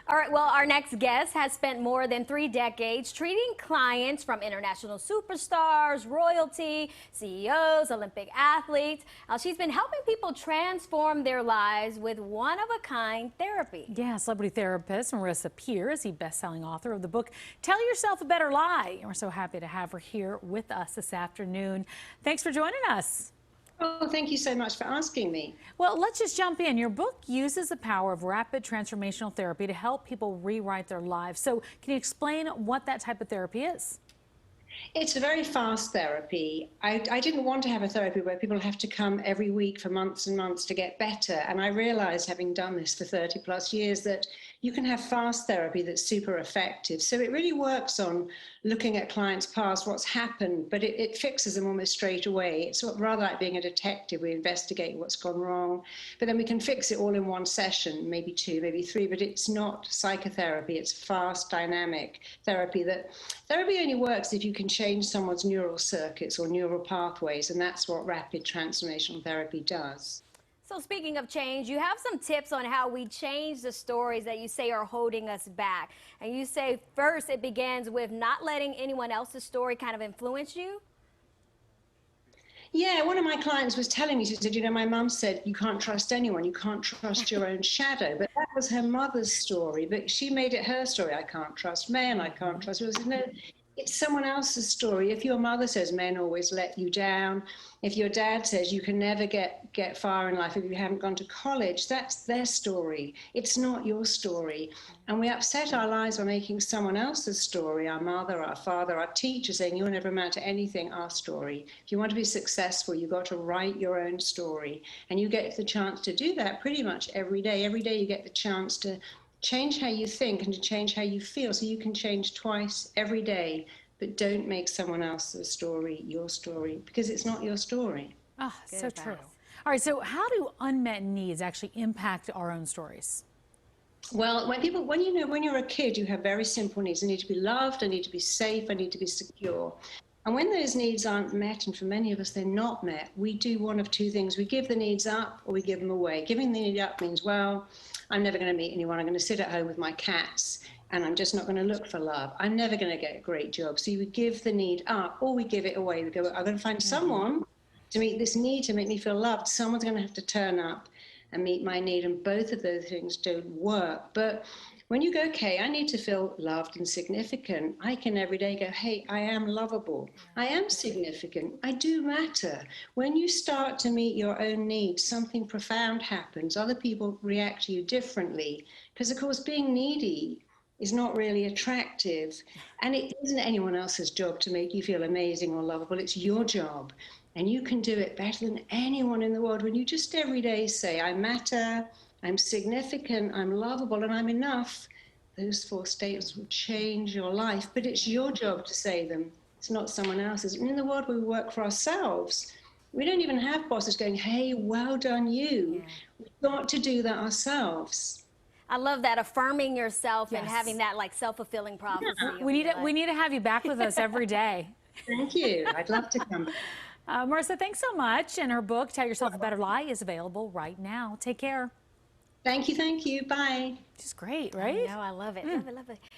All right, well, our next guest has spent more than 3 decades treating clients from international superstars, royalty, CEOs, Olympic athletes. She's been helping people transform their lives with one-of-a-kind therapy. Yeah, celebrity therapist Marisa Peer is the best-selling author of the book, Tell Yourself a Better Lie. And we're so happy to have her here with us this afternoon. Thanks for joining us. Oh, thank you so much for asking me. Well, let's just jump in. Your book uses the power of rapid transformational therapy to help people rewrite their lives. So can you explain what that type of therapy is? It's a very fast therapy. I didn't want to have a therapy where people have to come every week for months and months to get better. And I realized, having done this for 30 plus years, that you can have fast therapy that's super effective. So it really works on looking at clients' past, what's happened, but it fixes them almost straight away. It's rather like being a detective. We investigate what's gone wrong, but then we can fix it all in one session, maybe 2, maybe 3, but it's not psychotherapy. It's fast, dynamic therapy. Therapy only works if you can change someone's neural circuits or neural pathways, and that's what rapid transformational therapy does. So speaking of change, you have some tips on how we change the stories that you say are holding us back. And you say first it begins with not letting anyone else's story kind of influence you. Yeah, one of my clients was telling me, she said, my mum said, you can't trust anyone, you can't trust your own shadow. But that was her mother's story, but she made it her story. I can't trust men, I can't trust. It was, no, it's someone else's story. If your mother says men always let you down, if your dad says you can never get far in life if you haven't gone to college, that's their story. It's not your story. And we upset our lives by making someone else's story, our mother, our father, our teacher, saying you'll never amount to anything, our story. If you want to be successful, you've got to write your own story. And you get the chance to do that pretty much every day. Every day you get the chance to change how you think and to change how you feel. So you can change twice every day, but don't make someone else's story your story, because it's not your story. Oh, so true. All right, so how do unmet needs actually impact our own stories? Well, when you're a kid, you have very simple needs. I need to be loved, I need to be safe, I need to be secure. And when those needs aren't met, and for many of us they're not met, we do one of 2 things. We give the needs up or we give them away. Giving the need up means, well, I'm never going to meet anyone. I'm going to sit at home with my cats and I'm just not going to look for love. I'm never going to get a great job. So you would give the need up or we give it away. We go, I'm going to find someone to meet this need, to make me feel loved. Someone's going to have to turn up and meet my need. And both of those things don't work. But when you go, okay, I need to feel loved and significant, I can every day go, hey, I am lovable. I am significant. I do matter. When you start to meet your own needs, something profound happens. Other people react to you differently. Because, of course, being needy is not really attractive. And it isn't anyone else's job to make you feel amazing or lovable. It's your job. And you can do it better than anyone in the world when you just every day say, I matter, I'm significant, I'm lovable, and I'm enough. Those 4 statements will change your life, but it's your job to say them. It's not someone else's. And in the world where we work for ourselves, we don't even have bosses going, hey, well done you. Yeah. We've got to do that ourselves. I love that, affirming yourself and having that like self-fulfilling prophecy. Yeah. We need to have you back with us every day. Thank you. I'd love to come back. Marisa, thanks so much. And her book, Tell Yourself a Better Lie, is available right now. Take care. Thank you. Bye. Which is great, right? I know, I love it. Love it, love it.